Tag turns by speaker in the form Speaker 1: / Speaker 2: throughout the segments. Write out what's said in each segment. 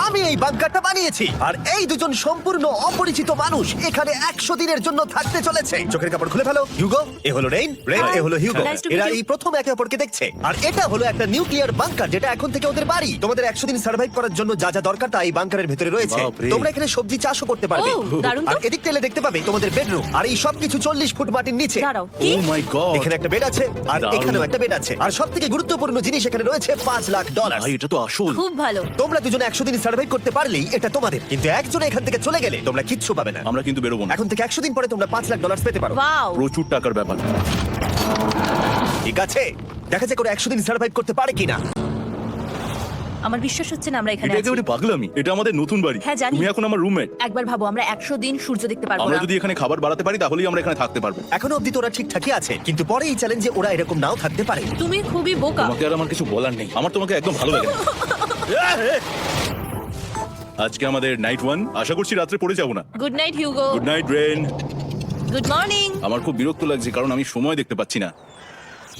Speaker 1: আমি এই বাংকারটা বানিয়েছি আর এই দুজন সম্পূর্ণ অপরিচিত মানুষ এখানে 100 দিনের জন্য থাকতে চলেছে। চোখের কাপড় খুলে ফেলো। হিউগো, এ হলো রেইন, এ হলো হিউগো।
Speaker 2: Nice to meet
Speaker 1: এরা
Speaker 2: you.
Speaker 1: এই প্রথম একে অপরকে দেখছে। আর এটা হলো একটা নিউক্লিয়ার বাংকার যেটা এখন থেকে ওদের বাড়ি। তোমাদের 100 দিন সার্ভাইভ করার জন্য যা যা দরকার তা এই বাংকারের ভিতরে রয়েছে।
Speaker 3: বাপরে।
Speaker 1: তোমরা এখানে সবজি চাষও করতে পারবে।
Speaker 2: ও, দারুণ তো।
Speaker 1: আর এদিক টেলে দেখতে পাবে তোমাদের বেডরুম। আর এই সবকিছু 40 ফুট মাটির নিচে।
Speaker 2: দাঁড়াও
Speaker 3: ও
Speaker 2: কি
Speaker 3: মাই গড,
Speaker 1: এখানে একটা বেড আছে আর
Speaker 3: দারুণ।
Speaker 1: এখানেও একটা বেড আছে। আর সবথেকে গুরুত্বপূর্ণ জিনিস এখানে রয়েছে $5 লাখ।
Speaker 3: ভাই এটা তো আসল।
Speaker 2: খুব ভালো।
Speaker 1: তোমরা দুজনে 100 দিন সার্ভাইভ করতে পারলেই এটা তোমাদের। কিন্তু একজন এখান থেকে চলে গেলে তোমরা কিচ্ছু পাবে না।
Speaker 3: আমরা কিন্তু বেরোবো না,
Speaker 1: এখন থেকে 100 দিন পরে তোমরা $5 লাখ পেতে পারো।
Speaker 2: ওয়াও
Speaker 3: প্রচুর টাকার ব্যাপার।
Speaker 1: ঠিক আছে, দেখা যাক ওরা 100 দিন সার্ভাইভ করতে পারে কিনা।
Speaker 2: আমার বিশ্বাস হচ্ছে না আমরা এখানে
Speaker 3: এটা
Speaker 2: আছি।
Speaker 3: একেবারে পাগলামি। এটা আমাদের নতুন বাড়ি।
Speaker 2: হ্যাঁ, জানি।
Speaker 3: তুমি এখন আমার রুমমেট।
Speaker 2: একবার ভাবো আমরা 100 দিন সূর্য দেখতে পারবো
Speaker 3: আমরা
Speaker 2: না।
Speaker 3: যদি এখানে খাবার বাড়াতে পারি তাহলেই আমরা এখানে থাকতে পারবো।
Speaker 1: এখনো অব্দি তো ওরা ঠিকঠাকই আছে, কিন্তু পরে এই চ্যালেঞ্জে ওরা এরকম নাও থাকতে পারে।
Speaker 2: তুমি খুবই বোকা।
Speaker 3: তোমাকে আর আমার কিছু বলার নেই, আমার তোমাকে একদম ভালো লাগে না। আজকে আমাদের নাইট 1, আশা করছি রাত্রে পড়ে যাবো না।
Speaker 2: Good night Hugo.
Speaker 3: Good night Ren.
Speaker 2: Good morning.
Speaker 3: আমার খুব বিরক্ত লাগছে কারণ আমি সময় দেখতে পাচ্ছি না।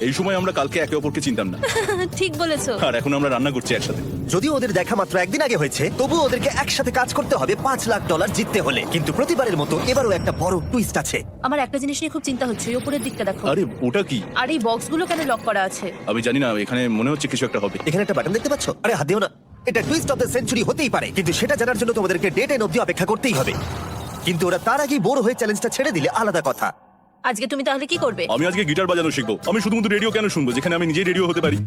Speaker 3: এই সময় আমরা কালকে একে অপরকে চিনতাম না,
Speaker 2: ঠিক বলেছো।
Speaker 3: আর এখন আমরা রান্না করছি একসাথে।
Speaker 1: যদিও ওদের দেখা মাত্র একদিন আগে হয়েছে, তবুও ওদেরকে একসাথে কাজ করতে হবে $5 লাখ জিততে হলে। কিন্তু প্রতিবারের মতো এবারও একটা বড় টুইস্ট আছে।
Speaker 2: আমার একটা জিনিস নিয়ে খুব চিন্তা হচ্ছে, এই উপরের দিকটা দেখো।
Speaker 3: আরে ওটা কি?
Speaker 2: আর এই বক্সগুলো কেন লক করা আছে?
Speaker 3: আমি জানি না, এখানে মনে হচ্ছে কিছু একটা হবে।
Speaker 1: এখানে একটা বাটন দেখতে পাচ্ছ? আরে হাত দিও না। এটা টুইস্ট অফ দ্য সেঞ্চুরি হতেই পারে, কিন্তু সেটা জানার জন্য তোমাদেরকে ডেট এন্ড অবধি অপেক্ষা করতেই হবে। কিন্তু ওরা তার আগেই বোর হয়ে চ্যালেঞ্জটা ছেড়ে দিলে আলাদা কথা।
Speaker 2: আজকে তুমি তাহলে কি করবে?
Speaker 3: আমি আজকে গিটার বাজানো শিখবো। আমি শুধুমাত্র রেডিও কেন শুনবো যেখানে আমি নিজেই রেডিও হতে পারি?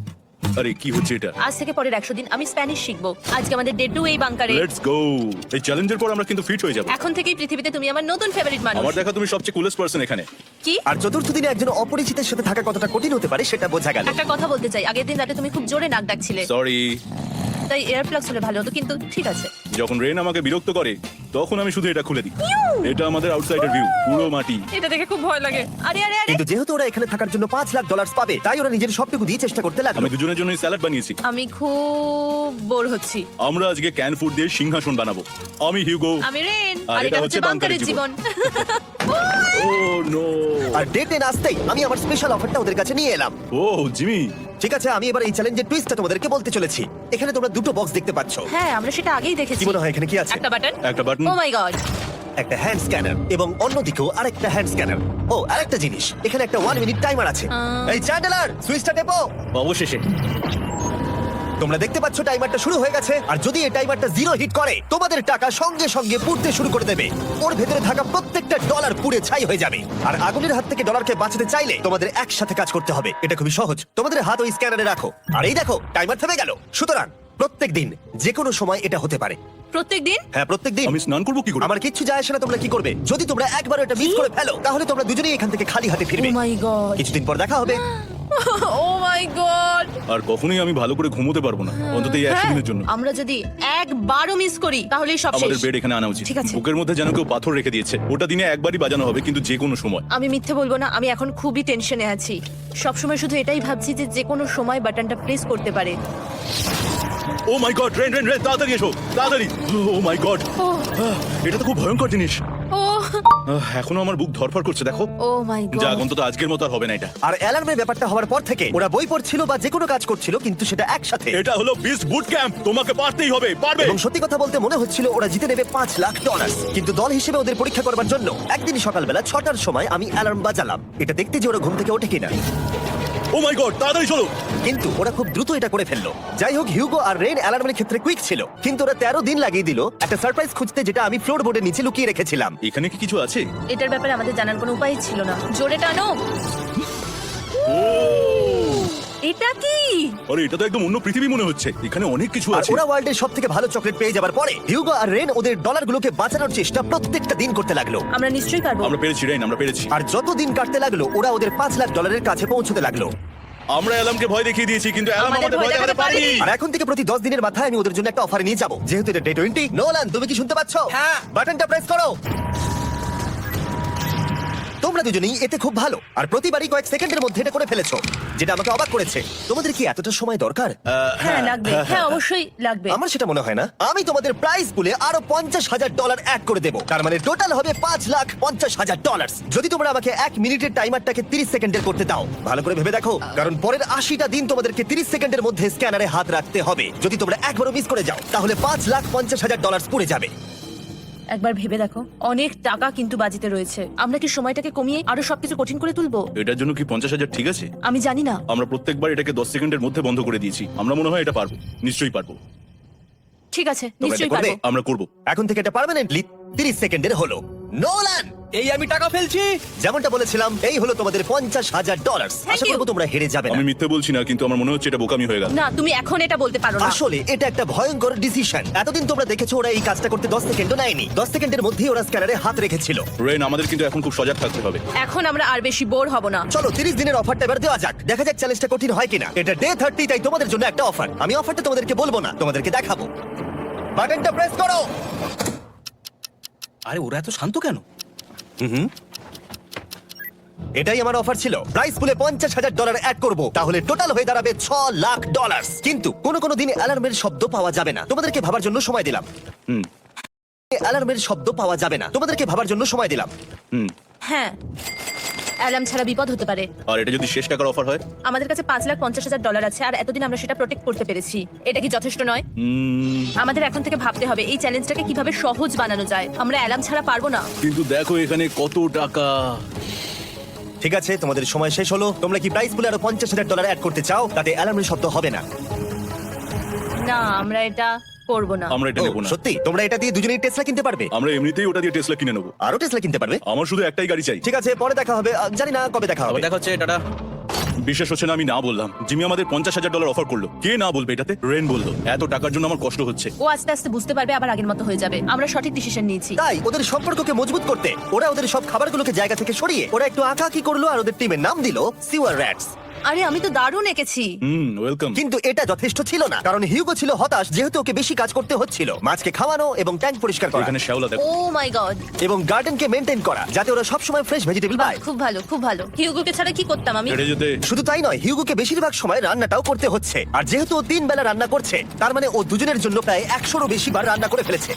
Speaker 3: আরে কি হচ্ছে এটা?
Speaker 2: আজ থেকে পরের 100 দিন আমি স্প্যানিশ শিখবো। আজকে আমাদের ডে 2 এই বাংকারে।
Speaker 3: Let's go. এই চ্যালেঞ্জের পর আমরা কিন্তু ফিট হয়ে যাব।
Speaker 2: এখন থেকেই পৃথিবীতে তুমি আমার নতুন ফেভারিট মানুষ।
Speaker 3: আমার দেখা তুমি সবচেয়ে কুলেস্ট পারসন এখানে।
Speaker 2: কি?
Speaker 1: আর চতুর্থ দিনে একজন অপরিচিতের সাথে থাকা কতটা কঠিন হতে পারে সেটা বোঝা গেল।
Speaker 2: একটা কথা বলতে চাই, আগের দিন রাতে তুমি খুব জোরে নাক ডাকছিলে,
Speaker 3: সরি।
Speaker 2: তাই এয়ার প্লাগস হলে ভালো হতো, কিন্তু ঠিক আছে।
Speaker 3: যখন রেন আমাকে বিরক্ত করে তখন আমি শুধু এটা খুলে দিই। এটা আমাদের আউটসাইডার ভিউ, পুরো মাটি।
Speaker 2: এটা দেখে খুব ভয় লাগে। আরে আরে আরে,
Speaker 1: কিন্তু যেহেতু ওরা এখানে থাকার জন্য $5 লাখ পাবে, তাই ওরা নিজের সবটুকু দিয়ে চেষ্টা করতে লাগলো।
Speaker 3: আমি দুজনের জন্য স্যালাড বানিয়েছি।
Speaker 2: আমি খুব বোর হচ্ছি।
Speaker 3: আমরা আজকে ক্যান ফুড দিয়ে সিংহাসন বানাবো। আমি হিউগো।
Speaker 2: আমি রেন,
Speaker 3: আর
Speaker 2: আর
Speaker 3: এটা
Speaker 2: এটা
Speaker 3: হচ্ছে
Speaker 2: হচ্ছে বাংকারের
Speaker 3: বাংকারের
Speaker 2: জীবন।
Speaker 3: ও নো।
Speaker 1: আর ডেট এন্ড আসতেই আমি আমার স্পেশাল অফারটা ওদের কাছে নিয়ে এলাম।
Speaker 3: ও জিমি।
Speaker 1: ঠিক আছে, আমি এবার এই চ্যালেঞ্জের টুইস্টটা তোমাদেরকে বলতে চলেছি। এখানে তোমরা দুটো বক্স দেখতে পাচ্ছ।
Speaker 2: হ্যাঁ, আমরা সেটা আগেই দেখেছি।
Speaker 1: কি মনে হয় এখানে কি আছে?
Speaker 2: একটা বাটন।
Speaker 3: একটা বাটন।
Speaker 2: ও মাই গড।
Speaker 1: একটা হ্যান্ড স্ক্যানার এবং অন্যদিকেও আরেকটা হ্যান্ড স্ক্যানার। ও, আরেকটা জিনিস, এখানে একটা 1 মিনিট টাইমার আছে। এই চ্যান্ডেলার, সুইচটা টেপো।
Speaker 3: অবশেষে।
Speaker 1: তোমরা দেখতে পাচ্ছ টাইমারটা শুরু হয়ে গেছে। আর যদি এই টাইমারটা 0 হিট করে, তোমাদের টাকা সঙ্গে সঙ্গে পুড়তে শুরু করে দেবে। ওর ভেতরে থাকা প্রত্যেকটা ডলার পুড়ে ছাই হয়ে যাবে। আর আগুনের হাত থেকে ডলারকে বাঁচাতে চাইলে তোমাদের একসাথে কাজ করতে হবে। এটা খুবই সহজ। তোমাদের হাত ওই স্ক্যানারে রাখো। আর এই দেখো, টাইমার থেমে গেল। সুতরাং প্রত্যেক দিন যে কোনো সময় এটা হতে পারে।
Speaker 2: প্রত্যেকদিন?
Speaker 1: হ্যাঁ, প্রত্যেক দিন।
Speaker 3: আমি স্নান করবো কি করে?
Speaker 1: আমার কিচ্ছু যায় আসে না তোমরা কি করবে। যদি তোমরা একবার এটা মিস করে ফেলো, তাহলে তোমরা দুজনেই এখান থেকে খালি হাতে
Speaker 2: ও
Speaker 1: ফিরবে।
Speaker 2: মাই গড।
Speaker 1: কিছুদিন পর দেখা হবে।
Speaker 2: ও মাই গড।
Speaker 3: আর কখনোই আমি ভালো করে ঘুমোতে পারবো না, অন্তত এই 100 দিনের জন্য।
Speaker 2: আমরা যদি একবারও মিস করি তাহলেই সব
Speaker 3: আমাদের
Speaker 2: শেষ।
Speaker 3: বেড এখানে আনা উচিত।
Speaker 2: ঠিক আছে।
Speaker 3: বুকের মধ্যে যেন কেউ পাথর রেখে দিয়েছে। ওটা দিনে একবারই বাজানো হবে, কিন্তু যে কোনো সময়।
Speaker 2: আমি মিথ্যে বলবো না, আমি এখন খুবই টেনশনে আছি। সবসময় শুধু এটাই ভাবছি যে যে কোনো সময় বাটনটা প্রেস করতে পারে।
Speaker 3: ও মাই গড, রেন রেন রেন, তাড়াতাড়ি এসো, তাড়াতাড়ি। ও মাই গড, এটা তো খুব ভয়ঙ্কর জিনিস।
Speaker 2: ও
Speaker 3: এখনো আমার বুক ধরফর করছে, দেখো।
Speaker 2: ও মাই
Speaker 3: যাক,
Speaker 2: গড।
Speaker 3: অন্তত আজকের মতো আর হবে না এটা।
Speaker 1: আর অ্যালার্মের ব্যাপারটা হওয়ার পর থেকে ওরা বই পড়ছিল বা যে কোনো কাজ করছিল, কিন্তু সেটা একসাথে।
Speaker 3: এটা হলো বিস্ট বুট ক্যাম্প, তোমাকে পারতেই হবে, পারবে।
Speaker 1: এবং সত্যি কথা বলতে মনে হচ্ছিল ওরা জিতে নেবে $5 লাখ। কিন্তু দল হিসেবে ওদের পরীক্ষা করবার জন্য একদিন সকালবেলা 6টার সময় আমি অ্যালার্ম বাজালাম, এটা দেখতে যে ওরা ঘুম থেকে ওঠে কিনা।
Speaker 3: ও মাই গড, তাড়াতাড়ি চলো।
Speaker 1: কিন্তু ওরা খুব দ্রুত এটা করে ফেললো। যাই হোক, হিউগো আর রেন অ্যালার্মের ক্ষেত্রে কুইক ছিল, কিন্তু ওরা 13 দিন লাগিয়ে দিল একটা সারপ্রাইজ খুঁজতে, যেটা আমি ফ্লোর বোর্ডের নিচে লুকিয়ে রেখেছিলাম।
Speaker 3: এখানে কি কিছু আছে?
Speaker 2: এটার ব্যাপারে আমাদের জানার কোনো উপায় ছিল না। জোরে টানো। এটা কি?
Speaker 3: আরে এটা তো একদম অন্য পৃথিবী মনে হচ্ছে। এখানে অনেক কিছু
Speaker 1: আর
Speaker 3: আছে।
Speaker 1: ওরা ওয়ার্ল্ডের সব থেকে ভালো চকলেট পেয়ে যাবার পরে হিউগো আর রেন ওদের ডলারগুলোকে বাঁচানোর চেষ্টা প্রত্যেকটা দিন করতে লাগলো।
Speaker 2: আমরা নিশ্চয়ই পারবো।
Speaker 3: আমরা পেরেছি রেন, আমরা পেরেছি।
Speaker 1: আর যত দিন কাটতে লাগলো, ওরা ওদের $5 লাখ কাছে পৌঁছতে লাগলো।
Speaker 3: আমরা অ্যালার্মকে ভয় দেখিয়ে দিয়েছি, কিন্তু অ্যালার্ম
Speaker 2: আমাদের
Speaker 3: আমাদের ভয় দেখাতে পারেনি।
Speaker 1: আর এখন থেকে প্রতি 10 দিনের মাথায় আমি ওদের জন্য একটা অফার নিয়ে যাব, যেহেতু এটা ডে 20। নোলান, তুমি কি শুনতে পাচ্ছ? হ্যাঁ, বাটনটা প্রেস করো। তোমরা দুজনেই এতে খুব ভালো আর প্রতিবারই কয়েক সেকেন্ডের মধ্যে এটা করে ফেলেছো, যেটা আমাকে অবাক করেছে। তোমাদের কি এতটা সময় দরকার?
Speaker 2: হ্যাঁ লাগবে, হ্যাঁ অবশ্যই লাগবে।
Speaker 1: আমার সেটা মনে হয় না। আমি তোমাদের প্রাইস পুলে আরো $50,000 অ্যাড করে দেবো, তার মানে টোটাল হবে $5,50,000। যদি তোমরা আমাকে 1 মিনিটের টাইমারটাকে 30 সেকেন্ডের করতে দাও। ভালো করে ভেবে দেখো, কারণ পরের 80টা দিন তোমাদেরকে 30 সেকেন্ডের মধ্যে স্ক্যানারে হাত রাখতে হবে। যদি তোমরা একবারও মিস করে যাও তাহলে $5,50,000 পড়ে যাবে।
Speaker 2: একবার ভেবে দেখো, অনেক টাকা কিন্তু বাজিতে রয়েছে। আমরা কি সময়টাকে কমিয়ে আরো সবকিছু কঠিন করে তুলবো?
Speaker 3: এটার জন্য কি 50,000 ঠিক আছে?
Speaker 2: আমি জানি না।
Speaker 3: আমরা প্রত্যেকবার এটাকে 10 সেকেন্ডের মধ্যে বন্ধ করে দিয়েছি। আমরা মনে হয় এটা পারবো, নিশ্চয়ই পারবো।
Speaker 2: ঠিক আছে,
Speaker 1: এটা
Speaker 2: নিশ্চয়ই
Speaker 1: করবে?
Speaker 2: পারবো।
Speaker 3: আমরা করব।
Speaker 1: এখন থেকে এটা পার্মানেন্টলি 30 সেকেন্ডের হলো। নোলান,
Speaker 4: এই আমি টাকা ফেলছি।
Speaker 1: যেমনটা বলেছিলাম, এই হলো তোমাদের $50,000।
Speaker 2: Thank
Speaker 1: Asha
Speaker 2: you.
Speaker 1: করবো তোমরা হেরে যাবে না।
Speaker 3: আমি মিথ্যে বলছি না, কিন্তু আমার মনে হচ্ছে এটা বোকামি হয়ে গেল।
Speaker 2: না, তুমি এখন এটা বলতে পারো না।
Speaker 1: আসলে এটা একটা ভয়ঙ্কর ডিসিশন। এতদিন তোমরা দেখেছো ওরা এই কাজটা করতে 10 সেকেন্ডও নেয়নি। 10 সেকেন্ডের মধ্যেই ওরা স্ক্যানারে হাত রেখেছিল।
Speaker 3: রেন, আমাদের কিন্তু এখন খুব সজাগ থাকতে হবে।
Speaker 2: এখন আমরা আর বেশি বোর হব না।
Speaker 1: চলো 30 দিনের অফারটা এবার দেওয়া যাক, দেখা যাক চ্যালেঞ্জটা কঠিন হয় কিনা। এটা ডে 30, তাই তোমাদের জন্য একটা অফার। আমি অফারটা তোমাদেরকে বলবো না, তোমাদেরকে দেখাবো। বাটনটা প্রেস করো।
Speaker 4: আরে ওরা এত শান্ত কেন?
Speaker 1: এটাই আমার অফার ছিল। প্রাইস পুলে $50,000 অ্যাড করব, তাহলে টোটাল হয়ে দাঁড়াবে $6,00,000। কিন্তু কোনো দিন অ্যালার্মের শব্দ পাওয়া যাবে না। তোমাদেরকে ভাবার জন্য সময় দিলাম। অ্যালার্মের শব্দ পাওয়া যাবে না, তোমাদেরকে ভাবার জন্য সময় দিলাম।
Speaker 2: হ্যাঁ, অ্যালার্ম ছাড়া বিপদ হতে পারে।
Speaker 3: আর এটা যদি শেষ টাকার অফার হয়?
Speaker 2: আমাদের কাছে $5,50,000 আছে, আর এতদিন আমরা সেটা প্রোটেক্ট করতে পেরেছি। এটা কি যথেষ্ট নয়? আমাদের এখন থেকে ভাবতে হবে এই চ্যালেঞ্জটাকে কিভাবে সহজ বানানো যায়। আমরা অ্যালার্ম ছাড়া পারবো না।
Speaker 3: কিন্তু দেখো এখানে কত টাকা।
Speaker 1: ঠিক আছে, তোমাদের সময় শেষ হলো। তোমরা কি প্রাইস পুলে আরো $50,000 অ্যাড করতে চাও? তাতে অ্যালার্মের শব্দ হবে না।
Speaker 2: না, আমরা এটা করব না।
Speaker 3: আমরা এটা
Speaker 1: ও,
Speaker 3: নেব না।
Speaker 1: সত্যি? তোমরা এটা দিয়ে দুজনেই টেসলা কিনতে পারবে?
Speaker 3: আমরা এমনিতেই ওটা দিয়ে টেসলা কিনে নেবো।
Speaker 1: আরো টেসলা কিনতে পারবে?
Speaker 3: আমার শুধু একটাই গাড়ি চাই।
Speaker 1: ঠিক আছে, পরে দেখা হবে। জানি না কবে দেখা হবে।
Speaker 4: আবার দেখা হচ্ছে, টাটা।
Speaker 3: বিশ্বাস হচ্ছে না আমি না বললাম। জিমি আমাদের $50,000 অফার করলো। কে না বলবে এটাতে? রেন বললো। এত টাকার জন্য আমার কষ্ট হচ্ছে।
Speaker 2: ও আস্তে আস্তে বুঝতে পারবে, আবার আগের মতো হয়ে যাবে। আমরা সঠিক ডিসিশন নিয়েছি।
Speaker 1: তাই ওদের সম্পর্ককে মজবুত করতে ওরা ওদের সব খাবারগুলোকে জায়গা থেকে সরিয়ে ওরা একটু আঁকাকি করলো আর ওদের টিমের নাম দিল সিওয়ার র্যাটস।
Speaker 2: আরে আমি তো দারুণ এঁকেছি।
Speaker 3: ওয়েলকাম।
Speaker 1: কিন্তু এটা যথেষ্ট ছিল না, কারণ হিউগো ছিল হতাশ, যেহেতু ওকে বেশি কাজ করতে হচ্ছিল। মাছকে খাওয়ানো এবং ট্যাঙ্ক পরিষ্কার করা
Speaker 3: এখানে শ্যাওলা দেখো।
Speaker 2: ও মাই গড,
Speaker 1: এবং গার্ডেনকে মেইনটেইন করা, যাতে ওরা সব সময় ফ্রেশ ভেজিটেবল পায়।
Speaker 2: খুব ভালো, খুব ভালো। হিউগোকে ছাড়া কি করতাম আমি?
Speaker 3: হেঁটে যেতে।
Speaker 1: শুধু তাই নয়, হিউগোকে বেশিরভাগ সময় রান্নাটাও করতে হচ্ছে। আর যেহেতু ও 3 বেলা রান্না করছে, তার মানে ও দুজনের জন্য প্রায় 100রও বেশি বার রান্না করে ফেলেছে।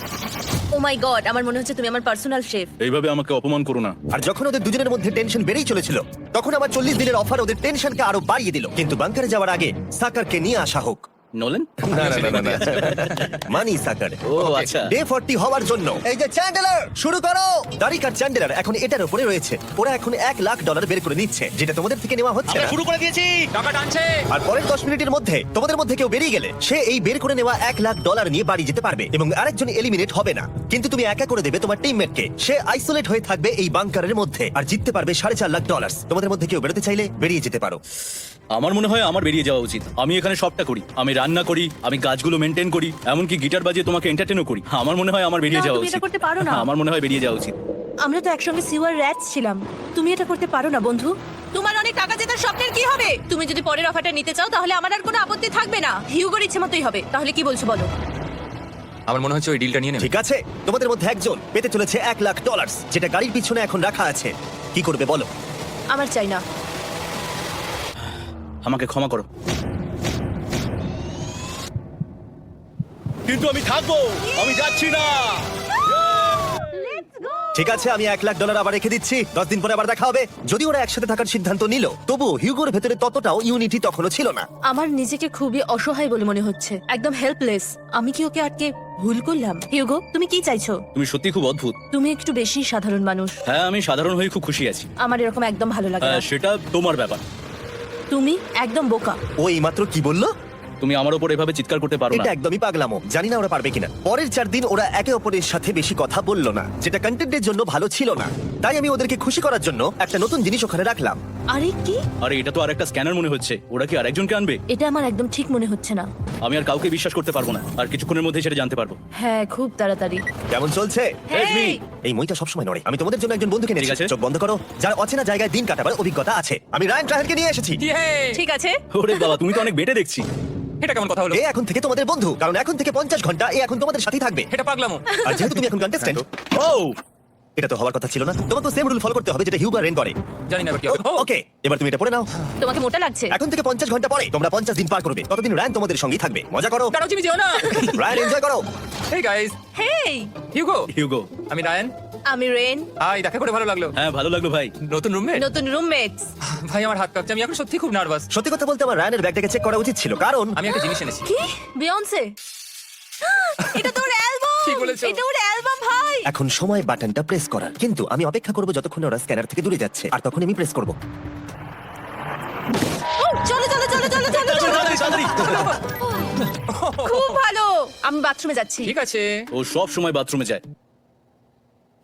Speaker 2: ও মাই গড, আমার মনে হচ্ছে তুমি আমার পার্সোনাল শেফ।
Speaker 3: এইভাবে আমাকে অপমান করো না।
Speaker 1: আর যখন ওদের দুজনের মধ্যে টেনশন বেড়েই চলেছিল, তখন আমার 40 দিনের অফার ওদের টেনশনকে আরো বাড়িয়ে দিল। কিন্তু বাংকারে যাওয়ার আগে সাকারকে নিয়ে আসা হোক।
Speaker 4: নোলেন?
Speaker 1: মানি সাকার।
Speaker 4: ও আচ্ছা।
Speaker 1: ডে 40 হওয়ার জন্য এই যে চ্যান্ডেলার শুরু করো। তারিক আর চ্যান্ডেলার এখন এটার উপরে রয়েছে। ওরা এখন $1,00,000 বের করে নিচ্ছে, যেটা তোমাদের থেকে নেওয়া হচ্ছে না।
Speaker 4: শুরু করে দিয়েছি, টাকা টানছে।
Speaker 1: আর পরের 10 মিনিটের মধ্যে তোমাদের মধ্যে কেউ বেরিয়ে গেলে সে এই বের করে নেওয়া $1,00,000 নিয়ে বাড়ি যেতে পারবে এবং আরেকজন এলিমিনেট হবে না। কিন্তু তুমি একা করে দেবে তোমার টিমমেটকে। সে আইসোলেট হয়ে থাকবে এই বাংকারের মধ্যে আর জিততে পারবে $4,50,000। তোমাদের মধ্যে কেউ বেরোতে চাইলে বেরিয়ে যেতে পারো।
Speaker 4: আমার মনে হয় আমার বেরিয়ে যাওয়া উচিত। আমি এখানে সবটা করি, আমি রান্না করি, আমি গাছগুলো মেনটেন করি, এমনকি গিটার বাজিয়ে তোমাকে এন্টারটেনও করি। আমার মনে হয় আমার বেরিয়ে
Speaker 2: না,
Speaker 4: যাওয়া
Speaker 2: তুমি
Speaker 4: উচিত।
Speaker 2: এটা করতে পারো না।
Speaker 4: আমার মনে হয় বেরিয়ে যাওয়া উচিত।
Speaker 2: আমরা তো একসঙ্গে সিওয়ার র্যাটস ছিলাম। তুমি এটা করতে পারো না বন্ধু। তোমার অনেক টাকা জেতার স্বপ্নের কি হবে? তুমি যদি পরের অফারটা নিতে চাও তাহলে আমার আর কোনো আপত্তি থাকবে না। হিউগোর ইচ্ছে মতোই হবে। তাহলে কি বলছো বলো?
Speaker 5: আমার মনে হচ্ছে ওই ডিলটা নিয়ে নেবে।
Speaker 1: ঠিক আছে, তোমাদের মধ্যে একজন পেতে চলেছে $1,00,000, যেটা গাড়ির পিছনে এখন রাখা আছে। কি করবে বলো?
Speaker 2: আমার চাই না।
Speaker 4: আমাকে ক্ষমা করো।
Speaker 3: কিন্তু আমি থাকবো, আমি যাচ্ছি না।
Speaker 1: ঠিক আছে, আমি $1,00,000 আবার রেখে দিচ্ছি। 10 দিন পরে আবার দেখা হবে। যদি ওরা একসাথে থাকার সিদ্ধান্ত নিল, তবুও হিউগোর ভেতরে ততটাও ইউনিটি তখনও ছিল না।
Speaker 2: আমার নিজেকে খুবই অসহায় বলে মনে হচ্ছে, একদম হেল্পলেস। আমি কি ওকে আটকে ভুল করলাম? হিউগো, তুমি কি চাইছো?
Speaker 4: তুমি সত্যি খুব অদ্ভুত।
Speaker 2: তুমি একটু বেশি সাধারণ মানুষ।
Speaker 4: হ্যাঁ, আমি সাধারণ হয়ে খুব খুশি আছি।
Speaker 2: আমার এরকম একদম ভালো লাগে না।
Speaker 4: সেটা তোমার ব্যাপার।
Speaker 2: তুমি একদম বোকা।
Speaker 1: ও এইমাত্র কি বললো?
Speaker 4: তুমি আমার উপর এভাবে চিৎকার করতে পারো না।
Speaker 1: এটা একদমই পাগলামো। জানি না ওরা পারবে কিনা। পরের 4 দিন ওরা একে অপরের সাথে বেশি কথা বললো না, যেটা কন্টেন্টের জন্য ভালো ছিল না। তাই আমি ওদেরকে খুশি করার জন্য একটা নতুন জিনিস ওখানে রাখলাম।
Speaker 2: আরে কি?
Speaker 4: আরে এটা তো আরেকটা স্ক্যানার মনে হচ্ছে। ওরা কি আরেকজনকে আনবে?
Speaker 2: এটা আমার একদম ঠিক মনে হচ্ছে না।
Speaker 4: আমি আর কাউকে বিশ্বাস করতে পারবো না। আর কিছুক্ষণের মধ্যে সেটা জানতে পারবো।
Speaker 2: হ্যাঁ, খুব তাড়াতাড়ি।
Speaker 1: কেমন চলছে?
Speaker 2: হেই!
Speaker 1: এই মইটা সবসময় নড়ে। আমি তোমাদের জন্য একজন বন্ধুকে
Speaker 4: ঠিক
Speaker 1: নিয়েছি।
Speaker 4: আছে।
Speaker 1: চোখ বন্ধ করো। যার অচেনা জায়গায় দিন কাটাবার অভিজ্ঞতা আছে। আমি রায়ান ট্রাহেলকে নিয়ে এসেছি।
Speaker 2: ঠিক আছে।
Speaker 4: ওরে বাবা, তুমি তো অনেক বেটে দেখছি।
Speaker 5: এটা কেমন কথা হলো?
Speaker 1: এ এখন থেকে তোমাদের বন্ধু, কারণ এখন থেকে 50 ঘন্টা এ এখন তোমাদের সাথেই থাকবে।
Speaker 5: এটা পাগলামো।
Speaker 1: আর যেহেতু তুমি এখন কন্টেস্ট্যান্ট,
Speaker 4: ও
Speaker 1: এটা তো হওয়ার কথা ছিল না। তোমাকে সেম রুল ফলো করতে হবে যেটা হিউগার রেন করে।
Speaker 5: জানি না এবার কি হবে। ও,
Speaker 1: ওকে, এবার তুমি এটা পড়ে নাও।
Speaker 2: তোমাকে মোটা লাগছে।
Speaker 1: এখন থেকে 50 ঘন্টা পরে তোমরা 50 দিন পার করবে। ততদিন র্যান তোমাদের সঙ্গেই থাকবে। মজা করো,
Speaker 5: দাঁড়াও জিমি যেও না।
Speaker 1: র্যান এনজয় করো।
Speaker 5: হেই গাইস,
Speaker 2: হেই,
Speaker 5: হিউগো।
Speaker 4: হিউগো।
Speaker 5: আমি রায়ান।
Speaker 2: আমি রেন।
Speaker 5: হাই, দেখা করে ভালো লাগলো।
Speaker 4: হ্যাঁ ভালো লাগলো ভাই।
Speaker 5: নতুন রুমমেট।
Speaker 2: নতুন রুমমেটস।
Speaker 5: ভাই আমার হাত কাঁপছে, আমি এখন সত্যি খুব নার্ভাস।
Speaker 1: সত্যি কথা বলতে আমার র্যানের ব্যাগটাকে চেক করা উচিত ছিল, কারণ
Speaker 5: আমি একটা জিনিস এনেছি।
Speaker 2: কি? বিয়ন্সে? এটা তো ওর অ্যালবাম।
Speaker 5: ঠিক বলেছো।
Speaker 2: এটা ওর অ্যালবাম ভাই।
Speaker 1: এখন সময় বাটনটা প্রেস করার। কিন্তু আমি অপেক্ষা করব যতক্ষণ ওরা স্ক্যানার থেকে দূরে যাচ্ছে, আর তখন আমি প্রেস করব।
Speaker 2: ও, চলো চলো চলো চলো চলো চলো।
Speaker 4: তাড়াতাড়ি।
Speaker 2: খুব ভালো। আমি বাথরুমে যাচ্ছি।
Speaker 5: ঠিক আছে।
Speaker 4: ও সব সময় বাথরুমে যায়।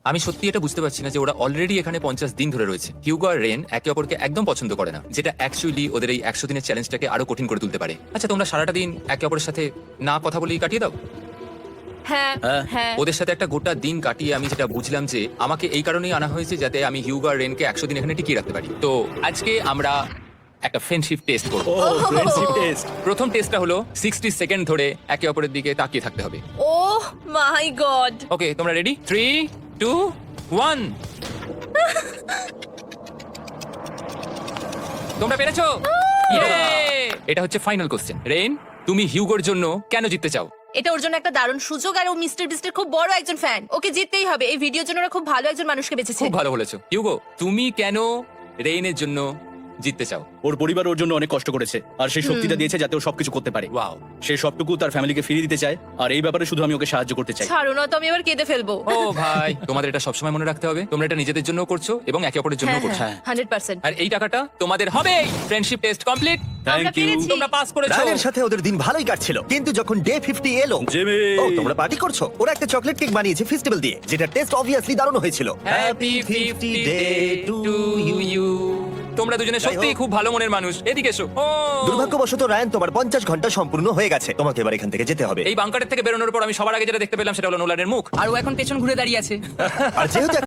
Speaker 5: আমি সত্যি এটা বুঝতে পারছি না যে ওরা অলরেডি এখানে 50 দিন ধরে রয়েছে। হিউগো আর রেন একে অপরকে একদম পছন্দ করে না, যেটা অ্যাকচুয়ালি ওদের এই 100 দিনের চ্যালেঞ্জটাকে আরো কঠিন করে তুলতে পারে। আচ্ছা, তোমরা সারাটা দিন একে অপরের সাথে না কথা বলেই কাটিয়ে দাও?
Speaker 2: হ্যাঁ
Speaker 4: হ্যাঁ।
Speaker 2: হ্যাঁ।
Speaker 5: ওদের সাথে একটা গোটা দিন কাটিয়ে আমি যেটা বুঝলাম যে আমাকে এই কারণেই আনা হয়েছে যাতে আমি হিউগো আর রেনকে 100 দিন এখানে টিকিয়ে রাখতে পারি। তো আজকে আমরা একটা ফ্রেন্ডশিপ টেস্ট করব।
Speaker 4: ও ফ্রেন্ডশিপ টেস্ট।
Speaker 5: প্রথম টেস্টটা হলো 60 সেকেন্ড ধরে একে অপরের দিকে তাকিয়ে থাকতে হবে।
Speaker 2: ওহ মাই গড।
Speaker 5: ওকে, তোমরা রেডি? 3, 2, 1। তোমরা পেরেছো? Yay! এটা হচ্ছে ফাইনাল কোশ্চেন। রেন, তুমি হিউগোর জন্য কেন জিততে চাও?
Speaker 2: এটা ওর জন্য একটা দারুণ সুযোগ, আর ও মিস্টার বিস্টের খুব বড় একজন ফ্যান। ওকে জিততেই হবে। এই ভিডিওর জন্য ওরা খুব ভালো একজন মানুষকে বেঁচেছে।
Speaker 5: খুব ভালো বলেছো। হিউগো, তুমি কেন রেইনের জন্য জিততে চাও?
Speaker 4: ওর পরিবার ওর জন্য অনেক কষ্ট করেছে, আর সেই শক্তিটা দিয়েছে যাতে ও সবকিছু করতে পারে।
Speaker 5: ওয়াও।
Speaker 4: সে সবটুকু তার ফ্যামিলিকে ফিরিয়ে দিতে চায়, আর এই ব্যাপারে শুধু আমি ওকে সাহায্য করতে চাই।
Speaker 2: ছাড়ো না তো, আমি এবার কেঁদে ফেলবো।
Speaker 5: ও ভাই, তোমাদের এটা সবসময় মনে রাখতে হবে। তোমরা এটা নিজেদের জন্য করছো এবং একে অপরের জন্য
Speaker 2: হ্যাঁ
Speaker 5: করছো।
Speaker 2: হ্যাঁ 100%।
Speaker 5: আর এই টাকাটা তোমাদের হবে। Friendship test complete.
Speaker 4: Thank you.
Speaker 2: পেরেছি।
Speaker 5: তোমরা পাস করেছো।
Speaker 1: র্যানের সাথে ওদের দিন ভালোই কাটছিল, কিন্তু যখন ডে 50 এলো,
Speaker 4: জিমি।
Speaker 1: ও তোমরা পার্টি করছো। ওরা একটা চকলেট কেক বানিয়েছে ফেস্টিভ্যাল দিয়ে, যেটা টেস্ট অবভিয়াসলি দারুণ হয়েছিল।
Speaker 5: Happy 50 day to you. তোমরা দুজনে সত্যিই খুব ভালো মনের মানুষ। এদিকে এসো। ও,
Speaker 1: দুর্ভাগ্যবশত রায়ান, তোমার 50 ঘন্টা সম্পূর্ণ হয়ে গেছে। তোমাকে এবার এখান থেকে যেতে হবে।
Speaker 5: এই বাংকারের থেকে বেরোনোর পর আমি সবার আগে যেটা দেখতে পেলাম সেটা হলো নোলানের মুখ।
Speaker 6: আর ও এখন পেছন ঘুরে দাঁড়িয়ে আছে।
Speaker 1: আর যেহেতু